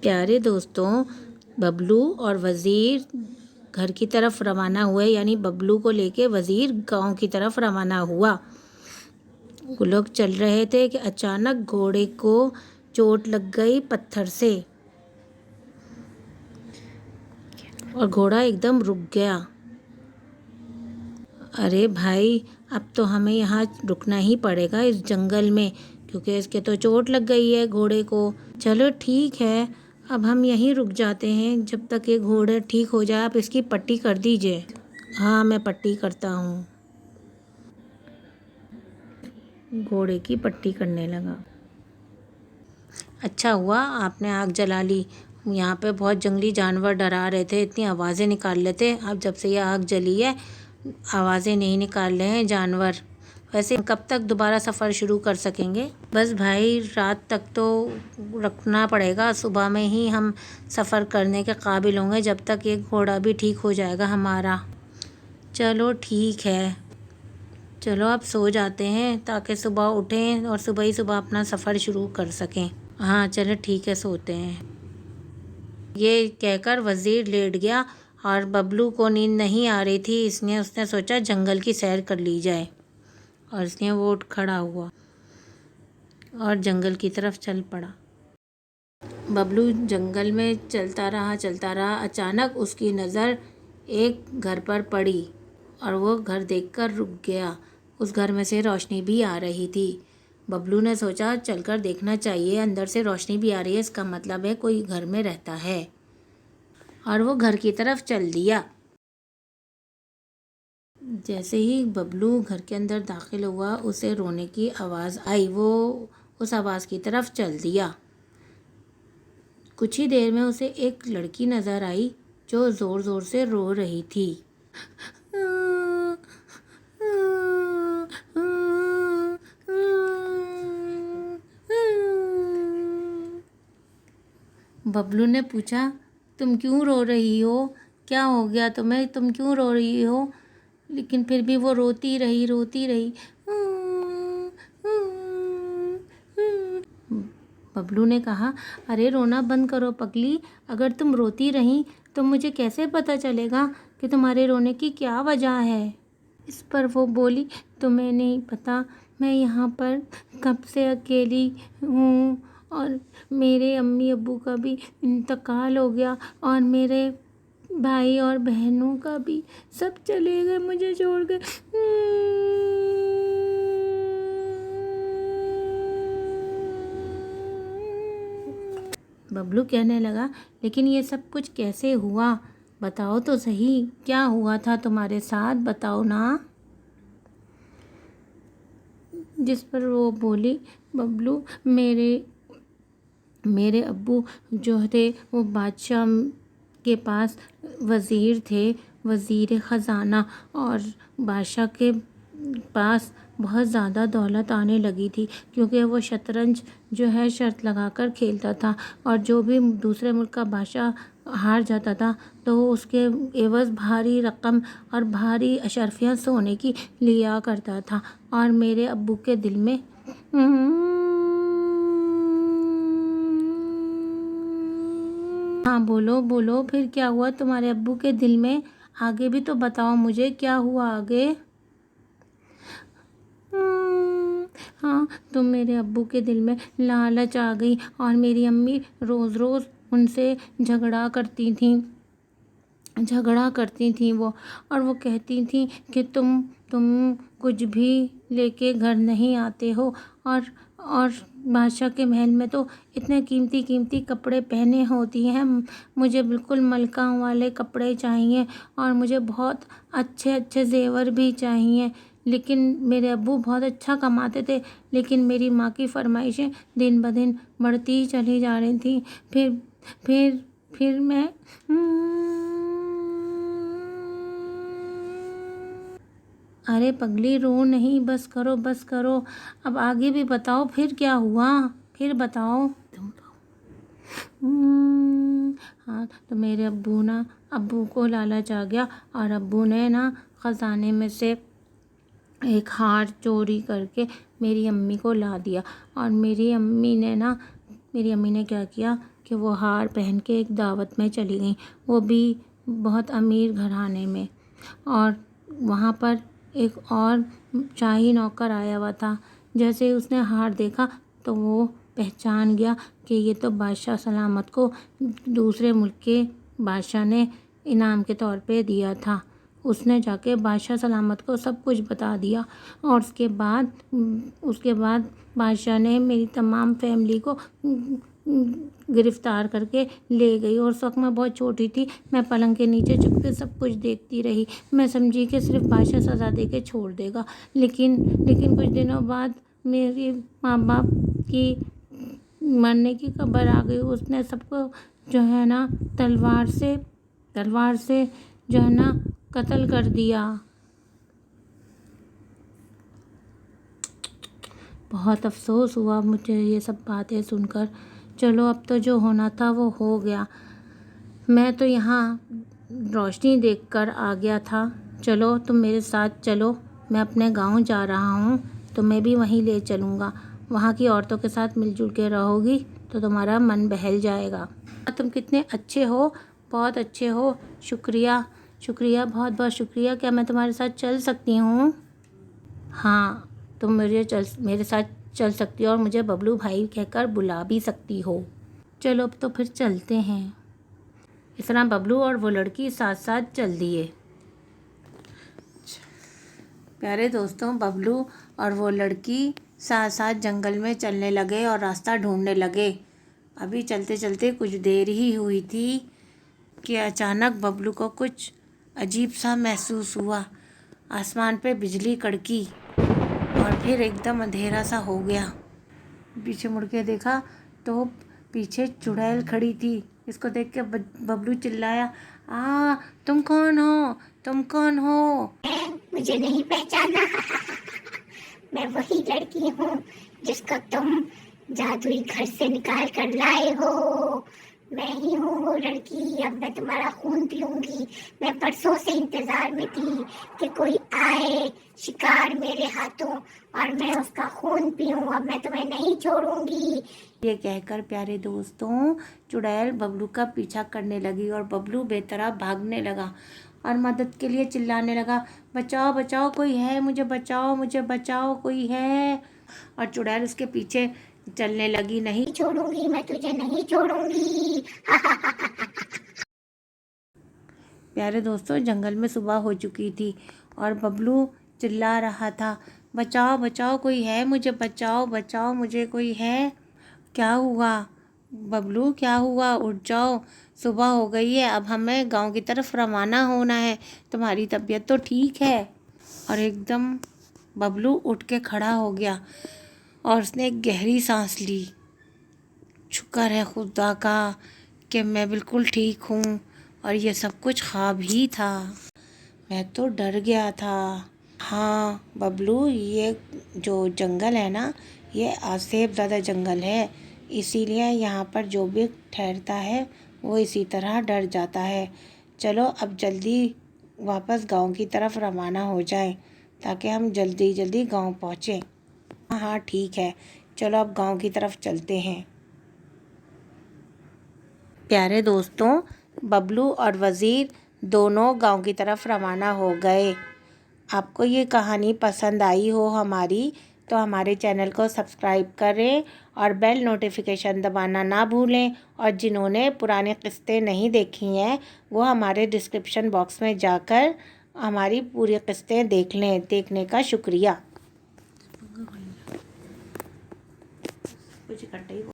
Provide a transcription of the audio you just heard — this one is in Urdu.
پیارے دوستوں، ببلو اور وزیر گھر کی طرف روانہ ہوئے، یعنی ببلو کو لے کے وزیر گاؤں کی طرف روانہ ہوا۔ وہ لوگ چل رہے تھے کہ اچانک گھوڑے کو چوٹ لگ گئی پتھر سے اور گھوڑا ایک دم رک گیا۔ ارے بھائی، اب تو ہمیں یہاں رکنا ہی پڑے گا اس جنگل میں، کیونکہ اس کے تو چوٹ لگ گئی ہے گھوڑے کو۔ چلو ٹھیک ہے، اب ہم یہیں رک جاتے ہیں جب تک یہ گھوڑا ٹھیک ہو جائے۔ آپ اس کی پٹی کر دیجئے۔ ہاں، میں پٹی کرتا ہوں۔ گھوڑے کی پٹی کرنے لگا۔ اچھا ہوا آپ نے آگ جلا لی، یہاں پہ بہت جنگلی جانور ڈرا رہے تھے، اتنی آوازیں نکال لیتے۔ اب جب سے یہ آگ جلی ہے آوازیں نہیں نکال رہے ہیں جانور۔ ویسے کب تک دوبارہ سفر شروع کر سکیں گے؟ بس بھائی، رات تک تو رکنا پڑے گا، صبح میں ہی ہم سفر کرنے کے قابل ہوں گے، جب تک یہ گھوڑا بھی ٹھیک ہو جائے گا ہمارا۔ چلو ٹھیک ہے، چلو اب سو جاتے ہیں تاکہ صبح اٹھیں اور صبح ہی صبح اپنا سفر شروع کر سکیں۔ ہاں چلو ٹھیک ہے، سوتے ہیں۔ یہ کہہ کر وزیر لیٹ گیا اور ببلو کو نیند نہیں آ رہی تھی، اس نے سوچا جنگل کی سیر کر لی جائے، اور اس نے وہ اٹھ کھڑا ہوا اور جنگل کی طرف چل پڑا۔ ببلو جنگل میں چلتا رہا، اچانک اس کی نظر ایک گھر پر پڑی اور وہ گھر دیکھ کر رک گیا۔ اس گھر میں سے روشنی بھی آ رہی تھی۔ ببلو نے سوچا چل کر دیکھنا چاہیے، اندر سے روشنی بھی آ رہی ہے، اس کا مطلب ہے کوئی گھر میں رہتا ہے، اور وہ گھر کی طرف چل دیا۔ جیسے ہی ببلو گھر کے اندر داخل ہوا اسے رونے کی آواز آئی، وہ اس آواز کی طرف چل دیا۔ کچھ ہی دیر میں اسے ایک لڑکی نظر آئی جو زور زور سے رو رہی تھی۔ ببلو نے پوچھا تم کیوں رو رہی ہو؟ کیا ہو گیا تمہیں؟ تم کیوں رو رہی ہو؟ لیکن پھر بھی وہ روتی رہی۔ ببلو نے کہا ارے رونا بند کرو پگلی، اگر تم روتی رہیں تو مجھے کیسے پتہ چلے گا کہ تمہارے رونے کی کیا وجہ ہے؟ اس پر وہ بولی تمہیں نہیں پتہ، میں یہاں پر کب سے اکیلی ہوں، اور میرے امی ابو کا بھی انتقال ہو گیا، اور میرے بھائی اور بہنوں کا بھی، سب چلے گئے مجھے چھوڑ کے۔ ببلو کہنے لگا لیکن یہ سب کچھ کیسے ہوا؟ بتاؤ تو صحیح، کیا ہوا تھا تمہارے ساتھ؟ بتاؤ نا۔ جس پر وہ بولی ببلو میرے ابو جو تھے وہ بادشاہ کے پاس وزیر تھے، وزیر خزانہ، اور بادشاہ کے پاس بہت زیادہ دولت آنے لگی تھی، کیونکہ وہ شطرنج جو ہے شرط لگا کر کھیلتا تھا، اور جو بھی دوسرے ملک کا بادشاہ ہار جاتا تھا تو وہ اس کے عوض بھاری رقم اور بھاری اشرفیاں سونے کی لیا کرتا تھا۔ اور میرے ابو کے دل میں ہاں بولو پھر کیا ہوا تمہارے ابو کے دل میں؟ آگے بھی تو بتاؤ مجھے، کیا ہوا آگے؟ ہاں تو میرے ابو کے دل میں لالچ آ گئی، اور میری امی روز روز ان سے جھگڑا کرتی تھیں وہ، اور وہ کہتی تھیں کہ تم کچھ بھی لے کے گھر نہیں آتے ہو، اور بادشاہ کے محل میں تو اتنے قیمتی کپڑے پہنے ہوتی ہیں، مجھے بالکل ملکہ والے کپڑے چاہیے، اور مجھے بہت اچھے زیور بھی چاہیے۔ لیکن میرے ابو بہت اچھا کماتے تھے، لیکن میری ماں کی فرمائشیں دن بدن بڑھتی ہی چلی جا رہی تھیں۔ پھر میں ارے پگلی رو نہیں، بس کرو، اب آگے بھی بتاؤ پھر کیا ہوا؟ پھر بتاؤ۔ ہاں تو میرے ابو کو لالچ آ گیا، اور ابو نے خزانے میں سے ایک ہار چوری کر کے میری امی کو لا دیا، اور میری امی نے کیا کیا، کہ وہ ہار پہن کے ایک دعوت میں چلی گئیں، وہ بھی بہت امیر گھرانے میں۔ اور وہاں پر ایک اور شاہی نوکر آیا ہوا تھا۔ جیسے اس نے ہار دیکھا تو وہ پہچان گیا کہ یہ تو بادشاہ سلامت کو دوسرے ملک کے بادشاہ نے انعام کے طور پہ دیا تھا۔ اس نے جا کے بادشاہ سلامت کو سب کچھ بتا دیا، اور اس کے بعد بادشاہ نے میری تمام فیملی کو گرفتار کر کے لے گئی، اور اس وقت میں بہت چھوٹی تھی۔ میں پلنگ کے نیچے چھپ کے سب کچھ دیکھتی رہی۔ میں سمجھی کہ صرف بادشاہ سزا دے کے چھوڑ دے گا، لیکن کچھ دنوں بعد میری ماں باپ کی مرنے کی خبر آ گئی۔ اس نے سب کو جو ہے نا تلوار سے جو ہے نا قتل کر دیا۔ بہت افسوس ہوا مجھے یہ سب باتیں سن کر۔ چلو اب تو جو ہونا تھا وہ ہو گیا۔ میں تو یہاں روشنی دیکھ کر آ گیا تھا۔ چلو تم میرے ساتھ چلو، میں اپنے گاؤں جا رہا ہوں، تمہیں بھی وہیں لے چلوں گا۔ وہاں کی عورتوں کے ساتھ مل جل کے رہو گی تو تمہارا من بہل جائے گا۔ تم کتنے اچھے ہو، بہت اچھے ہو، شکریہ، بہت بہت شکریہ۔ کیا میں تمہارے ساتھ چل سکتی ہوں؟ ہاں، تم میرے ساتھ چل سکتی ہو، اور مجھے ببلو بھائی کہہ کر بلا بھی سکتی ہو۔ چلو اب تو پھر چلتے ہیں۔ اس طرح ببلو اور وہ لڑکی ساتھ ساتھ چل دیے۔ پیارے دوستوں، ببلو اور وہ لڑکی ساتھ ساتھ جنگل میں چلنے لگے اور راستہ ڈھونڈنے لگے۔ ابھی چلتے چلتے کچھ دیر ہی ہوئی تھی کہ اچانک ببلو کو کچھ عجیب سا محسوس ہوا۔ آسمان پہ بجلی کڑکی اور پھر ایک دم اندھیرا سا ہو گیا۔ پیچھے مڑ کے دیکھا تو پیچھے چڑیل کھڑی تھی۔ اس کو دیکھ کے ببلو چلایا، تم کون ہو؟ تم کون ہو؟ مجھے نہیں پہچانا؟ میں وہی لڑکی ہوں جس کو تم جادوئی گھر سے نکال کر لائے ہو۔ میں ہی ہوں وہ لڑکی، اب میں تمہارا خون پیوں گی۔ میں برسوں سے انتظار میں تھی کہ کوئی آئے شکار میرے ہاتھوں اور میں اس کا خون پیوں۔ اب میں تمہیں نہیں چھوڑوں گی۔ یہ کہہ کر پیارے دوستوں چڑیل ببلو کا پیچھا کرنے لگی، اور ببلو بے طرح بھاگنے لگا اور مدد کے لیے چلانے لگا، بچاؤ بچاؤ کوئی ہے، مجھے بچاؤ کوئی ہے۔ اور چڑیل اس کے پیچھے چلنے لگی، نہیں چھوڑوں گی، میں تجھے نہیں چھوڑوں گی۔ پیارے دوستوں جنگل میں صبح ہو چکی تھی اور ببلو چلا رہا تھا، بچاؤ بچاؤ کوئی ہے، مجھے بچاؤ مجھے کوئی ہے۔ کیا ہوا ببلو، کیا ہوا؟ اٹھ جاؤ، صبح ہو گئی ہے، اب ہمیں گاؤں کی طرف روانہ ہونا ہے، تمہاری طبیعت تو ٹھیک ہے؟ اور ایک دم ببلو اٹھ کے کھڑا ہو گیا اور اس نے ایک گہری سانس لی۔ شکر ہے خدا کا کہ میں بالکل ٹھیک ہوں اور یہ سب کچھ خواب ہی تھا، میں تو ڈر گیا تھا۔ ہاں ببلو، یہ جو جنگل ہے نا، یہ آسیب زدہ جنگل ہے، اسی لیے یہاں پر جو بھی ٹھہرتا ہے وہ اسی طرح ڈر جاتا ہے۔ چلو اب جلدی واپس گاؤں کی طرف روانہ ہو جائیں تاکہ ہم جلدی گاؤں پہنچیں۔ ہاں ٹھیک ہے، چلو اب گاؤں کی طرف چلتے ہیں۔ پیارے دوستوں ببلو اور وزیر دونوں گاؤں کی طرف روانہ ہو گئے۔ آپ کو یہ کہانی پسند آئی ہو ہماری تو ہمارے چینل کو سبسکرائب کریں اور بیل نوٹیفیکیشن دبانا نہ بھولیں، اور جنہوں نے پرانی قسطیں نہیں دیکھی ہیں وہ ہمارے ڈسکرپشن باکس میں جا کر ہماری پوری قسطیں دیکھ لیں۔ دیکھنے کا شکریہ۔